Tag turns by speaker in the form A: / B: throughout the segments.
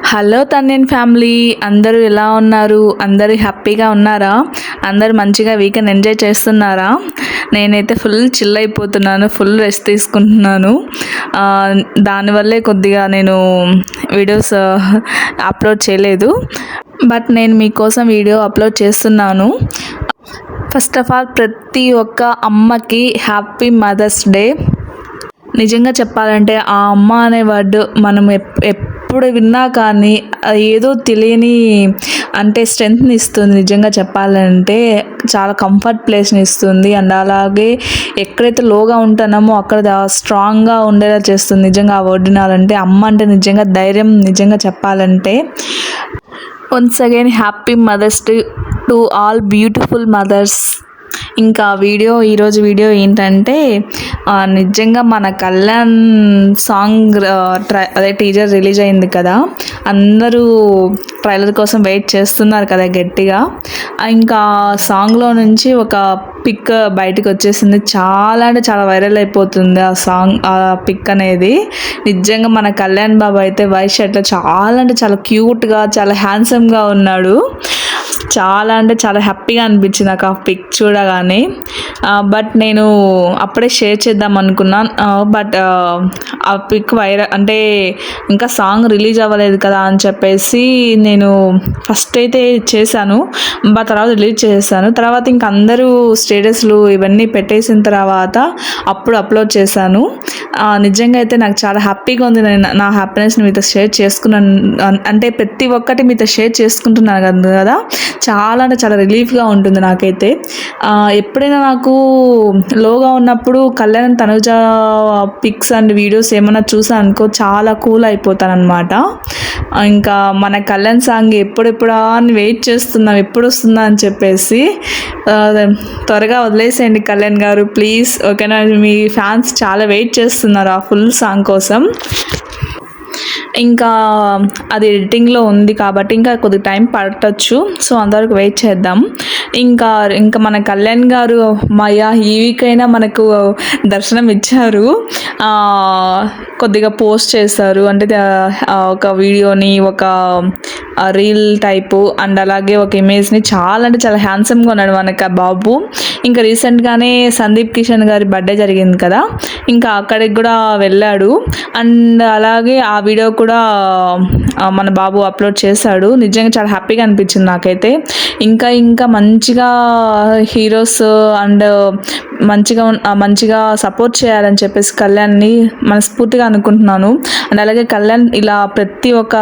A: Hello తన్నేన్ family, అందరూ ఎలా ఉన్నారు? అందరూ హ్యాపీగా ఉన్నారా? అందరూ మంచిగా వీకెండ్ ఎంజాయ్ చేస్తున్నారా? నేనైతే ఫుల్ చిల్ అయిపోతున్నాను, ఫుల్ రెస్ట్ తీసుకుంటున్నాను. దానివల్లే కొద్దిగా నేను వీడియోస్ అప్లోడ్ చేయలేదు. బట్ నేను మీకోసం వీడియో అప్లోడ్ చేస్తున్నాను. ఫస్ట్ ఆఫ్ ఆల్ ప్రతి ఒక్క అమ్మకి హ్యాపీ మదర్స్ డే. నిజంగా చెప్పాలంటే ఆ అమ్మ అనే వర్డ్ మనం ఎప్పుడు విన్నా కానీ ఏదో తెలియని అంటే స్ట్రెంగ్త్ని ఇస్తుంది. నిజంగా చెప్పాలంటే చాలా కంఫర్ట్ ప్లేస్ని ఇస్తుంది. అండ్ అలాగే ఎక్కడైతే లోగా ఉంటున్నామో అక్కడ స్ట్రాంగ్గా ఉండేలా చేస్తుంది. నిజంగా ఆ వర్డ్ వినాలంటే అమ్మ అంటే నిజంగా ధైర్యం. నిజంగా చెప్పాలంటే once again happy mother's day to all beautiful mothers. ఇంకా ఈరోజు వీడియో ఏంటంటే నిజంగా మన కళ్యాణ్ సాంగ్ అదే టీజర్ రిలీజ్ అయింది కదా, అందరూ ట్రైలర్ కోసం వెయిట్ చేస్తున్నారు కదా గట్టిగా. ఇంకా సాంగ్లో నుంచి ఒక పిక్ బయటకు వచ్చేసింది. చాలా అంటే చాలా వైరల్ అయిపోతుంది ఆ సాంగ్, ఆ పిక్ అనేది. నిజంగా మన కళ్యాణ్ బాబు అయితే వైట్ షర్ట్లో చాలా అంటే చాలా క్యూట్గా, చాలా హ్యాండ్సమ్గా ఉన్నాడు. చాలా అంటే చాలా హ్యాపీగా అనిపించింది నాకు ఆ పిక్ చూడగానే. బట్ నేను అప్పుడే షేర్ చేద్దాం అనుకున్నాను. బట్ ఆ పిక్ వైరల్ అంటే ఇంకా సాంగ్ రిలీజ్ అవ్వలేదు కదా అని చెప్పేసి నేను ఫస్ట్ అయితే చేశాను. బట్ తర్వాత రిలీజ్ చేశాను. తర్వాత ఇంక అందరూ స్టేటస్లు ఇవన్నీ పెట్టేసిన తర్వాత అప్పుడు అప్లోడ్ చేశాను. నిజంగా అయితే నాకు చాలా హ్యాపీగా ఉంది. నేను నా హ్యాపీనెస్ని మీతో షేర్ చేసుకున్నాను. అంటే ప్రతి ఒక్కటి మీతో షేర్ చేసుకుంటున్నాను కదా, చాలా అంటే చాలా రిలీఫ్గా ఉంటుంది నాకైతే. ఎప్పుడైనా నాకు లోగా ఉన్నప్పుడు Kalyan Tanuja pics and videos ఏమైనా చూసాను అనుకో, చాలా కూల్ అయిపోతాను అనమాట. ఇంకా మన కళ్యాణ్ సాంగ్ ఎప్పుడెప్పుడా అని వెయిట్ చేస్తున్నాం, ఎప్పుడు వస్తుందా అని చెప్పేసి. త్వరగా వదిలేసేయండి కళ్యాణ్ గారు ప్లీజ్, ఓకేనా? మీ ఫ్యాన్స్ చాలా వెయిట్ చేస్తున్నారు ఆ ఫుల్ సాంగ్ కోసం. ఇంకా అది ఎడిటింగ్లో ఉంది కాబట్టి ఇంకా కొద్దిగా టైం పట్టచ్చు. సో అంతవరకు వెయిట్ చేద్దాం. ఇంకా మన కళ్యాణ్ గారు మయా ఈ వీక్ అయినా మనకు దర్శనం ఇచ్చారు. కొద్దిగా పోస్ట్ చేశారు, అంటే ఒక వీడియోని, ఒక రీల్ టైపు అండ్ అలాగే ఒక ఇమేజ్ని. చాలా అంటే చాలా హ్యాండ్సమ్గా ఉన్నాడు మనకు బాబు. ఇంకా రీసెంట్గానే సందీప్ కిషన్ గారి బర్త్డే జరిగింది కదా, ఇంకా అక్కడికి కూడా వెళ్ళాడు. అండ్ అలాగే ఆ వీడియో కూడా మన బాబు అప్లోడ్ చేశాడు. నిజంగా చాలా హ్యాపీగా అనిపించింది నాకైతే. ఇంకా మంచిగా హీరోస్ అండ్ మంచిగా సపోర్ట్ చేయాలని చెప్పేసి కళ్యాణ్ని మనస్ఫూర్తిగా అనుకుంటున్నాను. అండ్ అలాగే కళ్యాణ్ ఇలా ప్రతి ఒక్క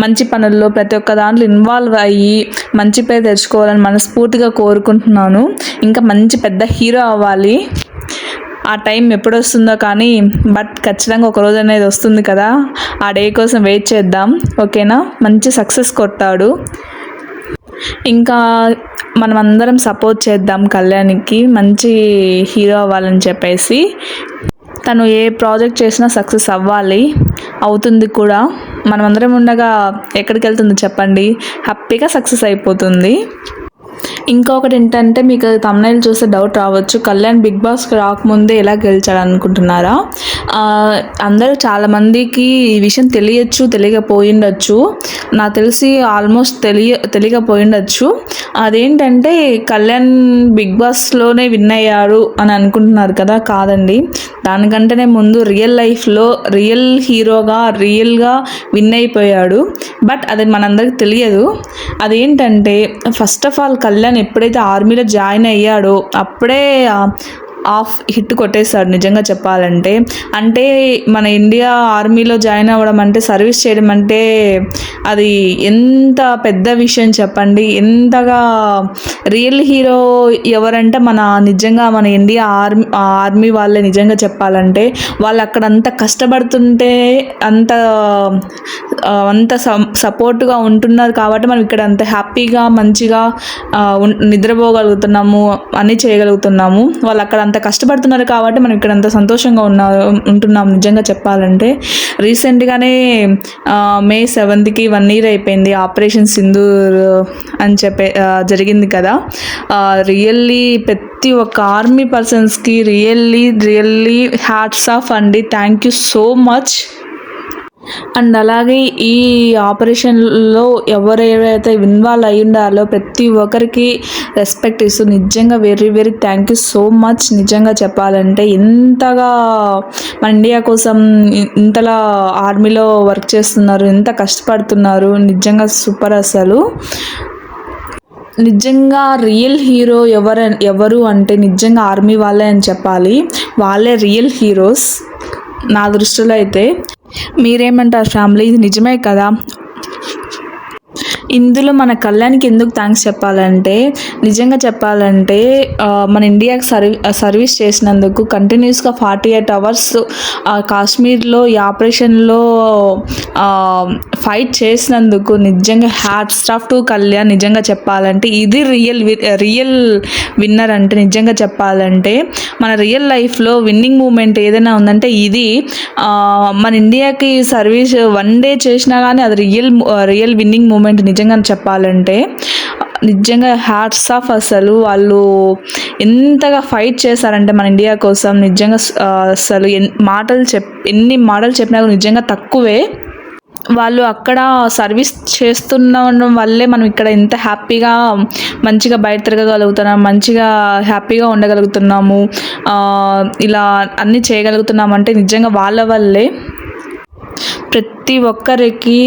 A: మంచి పనుల్లో ప్రతి ఒక్క దాంట్లో ఇన్వాల్వ్ అయ్యి మంచి పేరు తెచ్చుకోవాలని మనస్ఫూర్తిగా కోరుకుంటున్నాను. ఇంకా మంచి పెద్ద హీరో అవ్వాలి. ఆ టైం ఎప్పుడు వస్తుందో కానీ, బట్ ఖచ్చితంగా ఒక రోజు అనేది వస్తుంది కదా, ఆ డే కోసం వెయిట్ చేద్దాం, ఓకేనా? మంచి సక్సెస్ కొట్టాడు. ఇంకా మనం అందరం సపోర్ట్ చేద్దాం కళ్యాణ్కి మంచి హీరో అవ్వాలని చెప్పేసి. తను ఏ ప్రాజెక్ట్ చేసినా సక్సెస్ అవ్వాలి, అవుతుంది కూడా. మనమందరం ఉండగా ఎక్కడికి వెళ్తుంది చెప్పండి, హ్యాపీగా సక్సెస్ అయిపోతుంది. ఇంకొకటి ఏంటంటే, మీకు తమ్నైల్ చూస్తే డౌట్ రావచ్చు, కళ్యాణ్ బిగ్ బాస్కి రాకముందే ఎలా గెలిచాడు అనుకుంటున్నారా? అందరూ చాలామందికి ఈ విషయం తెలియకపోయిండొచ్చు. నాకు తెలిసి ఆల్మోస్ట్ తెలియకపోయిండొచ్చు. అదేంటంటే కళ్యాణ్ బిగ్ బాస్లోనే విన్ అయ్యాడు అని అనుకుంటున్నారు కదా, కాదండి. దానికంటేనే ముందు రియల్ లైఫ్లో రియల్ హీరోగా రియల్గా విన్ అయిపోయాడు. బట్ అది మనందరికి తెలియదు. అదేంటంటే ఫస్ట్ ఆఫ్ ఆల్ కళ్యాణ్ ఎప్పుడైతే ఆర్మీలో జాయిన్ అయ్యాడో అప్పుడే ఆఫ్ హిట్ కొట్టేశాడు. నిజంగా చెప్పాలంటే, అంటే మన ఇండియా ఆర్మీలో జాయిన్ అవ్వడం అంటే, సర్వీస్ చేయడం అంటే అది ఎంత పెద్ద విషయం చెప్పండి. ఎంతగా రియల్ హీరో ఎవరంటే నిజంగా మన ఇండియా ఆర్మీ వాళ్ళే. నిజంగా చెప్పాలంటే వాళ్ళు అక్కడ అంత కష్టపడుతుంటే అంత సపోర్ట్గా ఉంటున్నారు కాబట్టి మనం ఇక్కడ అంత హ్యాపీగా మంచిగా నిద్రపోగలుగుతున్నాము, అన్నీ చేయగలుగుతున్నాము. వాళ్ళు అక్కడ అంత కష్టపడుతున్నారు కాబట్టి మనం ఇక్కడ అంత సంతోషంగా ఉంటున్నాం. నిజంగా చెప్పాలంటే రీసెంట్గానే May 7th 1 year అయిపోయింది ఆపరేషన్ సింధూర్ అని జరిగింది కదా. రియల్లీ ప్రతి ఒక్క ఆర్మీ పర్సన్స్కి రియల్లీ హ్యాట్స్ ఆఫ్ అండి. Thank you so much. And అలాగే ఈ ఆపరేషన్లో ఎవరెవరైతే ఇన్వాల్వ్ అయి ఉండాలో ప్రతి ఒక్కరికి రెస్పెక్ట్ ఇస్తూ నిజంగా very very thank you so much. నిజంగా చెప్పాలంటే ఇంతగా మన ఇండియా కోసం ఇంతలా ఆర్మీలో వర్క్ చేస్తున్నారు, ఎంత కష్టపడుతున్నారు, నిజంగా సూపర్ అసలు. నిజంగా రియల్ హీరో ఎవరు అంటే నిజంగా ఆర్మీ వాళ్ళే అని చెప్పాలి. వాళ్ళే రియల్ హీరోస్ నా దృష్టిలో అయితే. మీరేమంటారు ఫ్యామిలీ? ఇది నిజమే కదా. ఇందులో మన కళ్యాణ్కి ఎందుకు థ్యాంక్స్ చెప్పాలంటే, నిజంగా చెప్పాలంటే మన ఇండియాకి సర్వీస్ చేసినందుకు కంటిన్యూస్గా 48 అవర్స్ కాశ్మీర్లో ఈ ఆపరేషన్లో ఫైట్ చేసినందుకు నిజంగా హ్యాట్స్ ఆఫ్ టు కళ్యాణ్. నిజంగా చెప్పాలంటే ఇది రియల్ విన్నర్ అంటే నిజంగా చెప్పాలంటే మన రియల్ లైఫ్లో విన్నింగ్ మూమెంట్ ఏదైనా ఉందంటే ఇది. మన ఇండియాకి సర్వీస్ 1 డే చేసినా కానీ అది రియల్ విన్నింగ్ మూమెంట్ నిజంగా చెప్పాలంటే. నిజంగా హ్యాట్స్ ఆఫ్. అసలు వాళ్ళు ఎంతగా ఫైట్ చేశారంటే మన ఇండియా కోసం నిజంగా అసలు ఎన్ని మాటలు చెప్పినా నిజంగా తక్కువే. వాళ్ళు అక్కడ సర్వీస్ చేస్తుండడం వల్లే మనం ఇక్కడ ఎంత హ్యాపీగా మంచిగా బయట తిరగగలుగుతున్నాం, మంచిగా హ్యాపీగా ఉండగలుగుతున్నాము, ఇలా అన్నీ చేయగలుగుతున్నాం అంటే నిజంగా వాళ్ళ వల్లే. ప్రతి ఒక్కరికి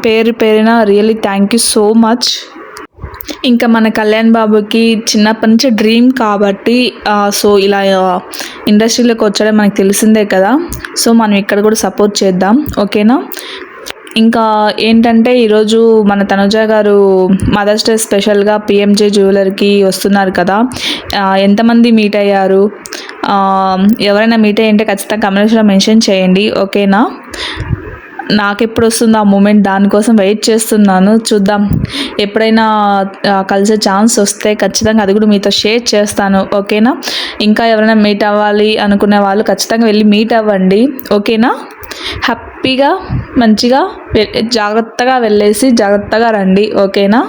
A: పేరు పేరున really thank you so much. ఇంకా మన కళ్యాణ్ బాబుకి చిన్నప్పటి నుంచి డ్రీమ్ కాబట్టి సో ఇలా ఇండస్ట్రీలోకి వచ్చాడో మనకు తెలిసిందే కదా. సో మనం ఇక్కడ కూడా సపోర్ట్ చేద్దాం, ఓకేనా. ఇంకా ఏంటంటే ఈరోజు మన తనుజ గారు మదర్స్ డే స్పెషల్గా పిఎంజే జ్యువెలర్కి వస్తున్నారు కదా. ఎంతమంది మీట్ అయ్యారు? ఎవరైనా మీట్ అయ్యింటే ఖచ్చితంగా కమెంట్స్లో మెన్షన్ చేయండి, ఓకేనా. నాకు ఎప్పుడు వస్తుందో ఆ మూమెంట్, దానికోసం వెయిట్ చేస్తున్నాను. చూద్దాం, ఎప్పుడైనా కలిసే ఛాన్స్ వస్తే ఖచ్చితంగా అది కూడా మీతో షేర్ చేస్తాను, ఓకేనా. ఇంకా ఎవరైనా మీట్ అవ్వాలి అనుకునే వాళ్ళు ఖచ్చితంగా వెళ్ళి మీట్ అవ్వండి, ఓకేనా. హ్యాపీగా మంచిగా జాగ్రత్తగా వెళ్ళేసి జాగ్రత్తగా రండి, ఓకేనా.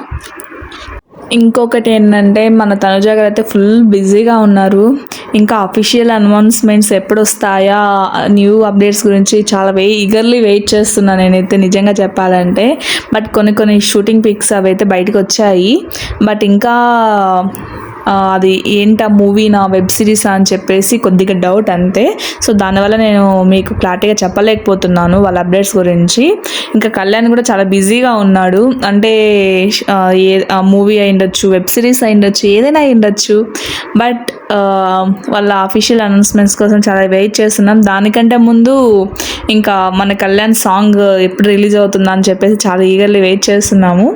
A: ఇంకొకటి ఏంటంటే మన తనుజ గారు అయితే ఫుల్ బిజీగా ఉన్నారు. ఇంకా అఫీషియల్ అనౌన్స్మెంట్స్ ఎప్పుడు వస్తాయా, న్యూ అప్డేట్స్ గురించి చాలా ఈగర్లీ వెయిట్ చేస్తున్నాను నేనైతే నిజంగా చెప్పాలంటే. బట్ కొన్ని షూటింగ్ పిక్స్ అవి అయితే బయటకు వచ్చాయి. బట్ ఇంకా అది ఏంటా మూవీనా వెబ్ సిరీసా అని చెప్పేసి కొద్దిగా డౌట్ అంతే. సో దానివల్ల నేను మీకు క్లారిటీగా చెప్పలేకపోతున్నాను వాళ్ళ అప్డేట్స్ గురించి. ఇంకా కళ్యాణ్ కూడా చాలా బిజీగా ఉన్నాడు. అంటే మూవీ అయిండొచ్చు, వెబ్ సిరీస్ అయిండొచ్చు, ఏదైనా అయిండొచ్చు. బట్ వాళ్ళ అఫీషియల్ అనౌన్స్మెంట్స్ కోసం చాలా వెయిట్ చేస్తున్నాం. దానికంటే ముందు ఇంకా మన కళ్యాణ్ సాంగ్ ఎప్పుడు రిలీజ్ అవుతుందా అని చెప్పేసి చాలా ఈగర్లీ వెయిట్ చేస్తున్నాము.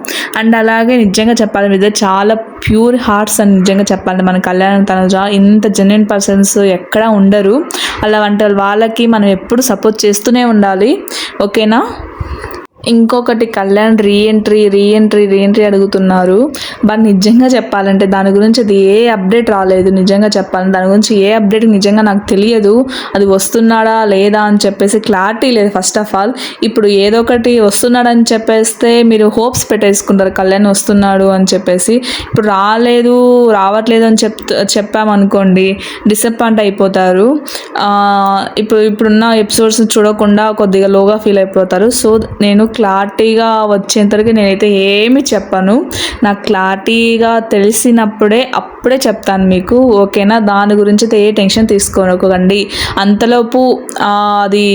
A: అండ్ అలాగే నిజంగా చెప్పాలి మీద చాలా ప్యూర్ హార్ట్స్ అని నిజంగా చెప్పాలి. మన కళ్యాణ్ తనుజ ఇంత జెన్యున్ పర్సన్స్ ఎక్కడా ఉండరు. అలా అంటే వాళ్ళకి మనం ఎప్పుడు సపోర్ట్ చేస్తూనే ఉండాలి, ఓకేనా. ఇంకొకటి కళ్యాణ్ రీఎంట్రీ అడుగుతున్నారు. బట్ నిజంగా చెప్పాలంటే దాని గురించి అది ఏ అప్డేట్ రాలేదు. నిజంగా చెప్పాలంటే దాని గురించి ఏ అప్డేట్ నిజంగా నాకు తెలియదు. అది వస్తున్నాడా లేదా అని చెప్పేసి క్లారిటీ లేదు ఫస్ట్ ఆఫ్ ఆల్. ఇప్పుడు ఏదో ఒకటి వస్తున్నాడని చెప్పేస్తే మీరు హోప్స్ పెట్టేసుకుంటారు కళ్యాణ్ వస్తున్నాడు అని చెప్పేసి. ఇప్పుడు రావట్లేదు అని చెప్పామనుకోండి డిసప్పాయింట్ అయిపోతారు. ఇప్పుడున్న ఎపిసోడ్స్ చూడకుండా కొద్దిగా లోగా ఫీల్ అయిపోతారు. సో నేను క్లారిటీగా వచ్చేంతవరకు నేనైతే ఏమి చెప్పను. నాకు క్లారిటీగా అప్పుడే చెప్తాను మీకు, ఓకేనా. దాని గురించి అయితే ఏ టెన్షన్ తీసుకోకండి. అంతలోపు అది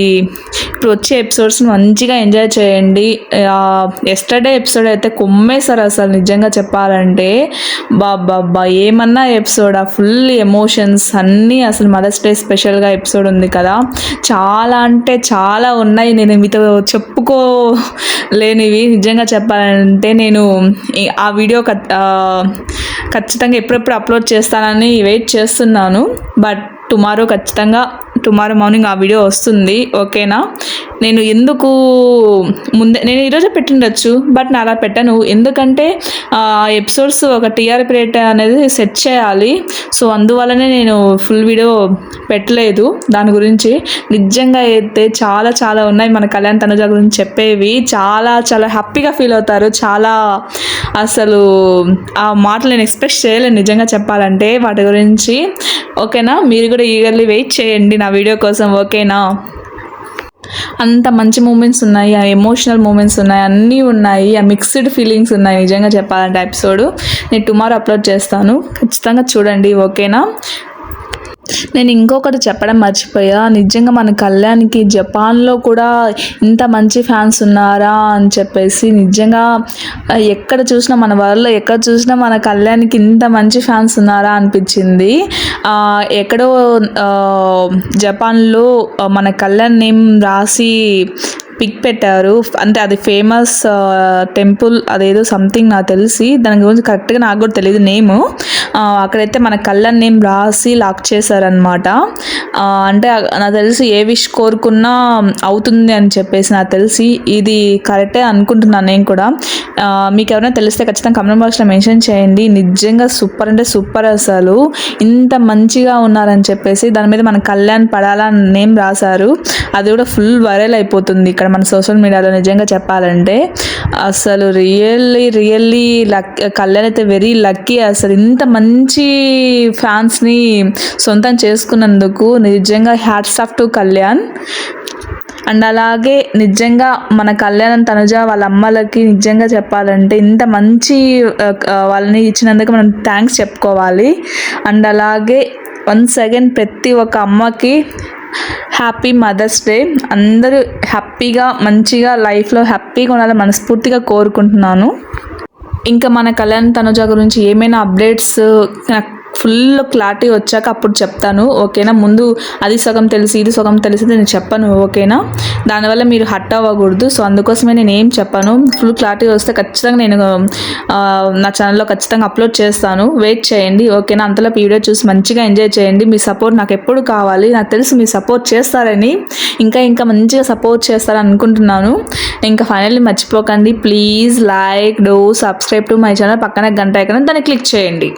A: ఇప్పుడు వచ్చే ఎపిసోడ్స్ని మంచిగా ఎంజాయ్ చేయండి. ఎస్టర్డే ఎపిసోడ్ అయితే కొమ్మేశారు అసలు నిజంగా చెప్పాలంటే. బాబా ఏమన్నా ఎపిసోడ్, ఫుల్ ఎమోషన్స్ అన్నీ. అసలు మదర్స్ డే స్పెషల్గా ఎపిసోడ్ ఉంది కదా, చాలా అంటే చాలా ఉన్నాయి. నేను మీతో చెప్పుకోలేనివి నిజంగా చెప్పాలంటే. నేను ఆ వీడియో ఖచ్చితంగా ఎప్పుడెప్పుడు అప్లోడ్ చేస్తానని వెయిట్ చేస్తున్నాను. బట్ టుమారో మార్నింగ్ ఆ వీడియో వస్తుంది, ఓకేనా. నేను ఈరోజే పెట్టిండొచ్చు, బట్ నేను అలా పెట్టను. ఎందుకంటే ఎపిసోడ్స్ ఒక టీఆర్పీ రేట్ అనేది సెట్ చేయాలి. సో అందువల్లనే నేను ఫుల్ వీడియో పెట్టలేదు దాని గురించి. నిజంగా అయితే చాలా చాలా ఉన్నాయి మన కళ్యాణ్ తనుజ గురించి చెప్పేవి. చాలా చాలా హ్యాపీగా ఫీల్ అవుతారు. చాలా అసలు ఆ మాటలు నేను ఎక్స్ప్రెస్ చేయలేను నిజంగా చెప్పాలంటే వాటి గురించి, ఓకేనా. మీరు కూడా ఈగర్లీ వెయిట్ చేయండి నా వీడియో కోసం, ఓకేనా. అంత మంచి మూమెంట్స్ ఉన్నాయి, ఆ ఎమోషనల్ మూమెంట్స్ ఉన్నాయి, అన్నీ ఉన్నాయి, ఆ మిక్స్డ్ ఫీలింగ్స్ ఉన్నాయి. నిజంగా చెప్పాలంటే ఎపిసోడ్ నేను టుమారో అప్లోడ్ చేస్తాను, ఖచ్చితంగా చూడండి. ఓకేనా? నేను ఇంకొకటి చెప్పడం మర్చిపోయా, నిజంగా మన కళ్యాణ్కి జపాన్లో కూడా ఇంత మంచి ఫ్యాన్స్ ఉన్నారా అని చెప్పేసి, నిజంగా ఎక్కడ చూసినా మన వరల్డ్లో ఎక్కడ చూసినా మన కళ్యాణ్కి ఇంత మంచి ఫ్యాన్స్ ఉన్నారా అనిపించింది. ఎక్కడో జపాన్లో మన కళ్యాణ్ నేమ్ రాసి పిక్ పెట్టారు, అంటే అది ఫేమస్ టెంపుల్, అదేదో సంథింగ్ నాకు తెలిసి, దాని గురించి కరెక్ట్గా నాకు కూడా తెలియదు నేము. అక్కడైతే మన కళ్యాణ్ నేమ్ రాసి లాక్ చేశారనమాట. అంటే నాకు తెలిసి ఏ విష్ కోరుకున్నా అవుతుంది అని చెప్పేసి నాకు తెలిసి, ఇది కరెక్టే అనుకుంటున్నాను నేను కూడా. మీకు ఎవరైనా తెలిస్తే ఖచ్చితంగా కమెంట్ బాక్స్లో మెన్షన్ చేయండి. నిజంగా సూపర్ అంటే సూపర్, అసలు ఇంత మంచిగా ఉన్నారని చెప్పేసి దాని మీద మన కళ్యాణ్ పడాలా నేమ్ రాశారు. అది కూడా ఫుల్ వైరల్ అయిపోతుంది ఇక్కడ మన సోషల్ మీడియాలో. నిజంగా చెప్పాలంటే అసలు రియల్లీ కళ్యాణ్ అయితే వెరీ లక్కీ. అసలు ఇంత మంచి ఫ్యాన్స్ని సొంతం చేసుకున్నందుకు నిజంగా hats off to Kalyan. And అలాగే నిజంగా మన కళ్యాణ్ తనుజ వాళ్ళ అమ్మలకి నిజంగా చెప్పాలంటే ఇంత మంచి వాళ్ళని ఇచ్చినందుకు మనం థ్యాంక్స్ చెప్పుకోవాలి. అండ్ అలాగే వన్స్ అగైన్ ప్రతి ఒక్క అమ్మకి హ్యాపీ మదర్స్ డే. అందరూ హ్యాపీగా మంచిగా లైఫ్లో హ్యాపీగా ఉండాలని మనస్ఫూర్తిగా కోరుకుంటున్నాను. ఇంకా మన కళ్యాణ్ తనుజ గురించి ఏమైనా అప్డేట్స్ నాకు ఫుల్ క్లారిటీ వచ్చాక అప్పుడు చెప్తాను. ఓకేనా? ముందు అది సగం తెలిసి ఇది సగం తెలిసి నేను చెప్పను. ఓకేనా? దానివల్ల మీరు హట్ అవ్వకూడదు. సో అందుకోసమే నేను ఏం చెప్పాను. ఫుల్ క్లారిటీ వస్తే ఖచ్చితంగా నేను నా ఛానల్లో ఖచ్చితంగా అప్లోడ్ చేస్తాను. వెయిట్ చేయండి. ఓకేనా? అంతలో వీడియో చూసి మంచిగా ఎంజాయ్ చేయండి. మీ సపోర్ట్ నాకు ఎప్పుడు కావాలి. నాకు తెలుసు మీరు సపోర్ట్ చేస్తారని, ఇంకా మంచిగా సపోర్ట్ చేస్తారని అనుకుంటున్నాను. ఇంకా ఫైనల్లీ మర్చిపోకండి, please like, do subscribe to my channel. పక్కనే గంట ఐకాన్ దాన్ని క్లిక్ చేయండి.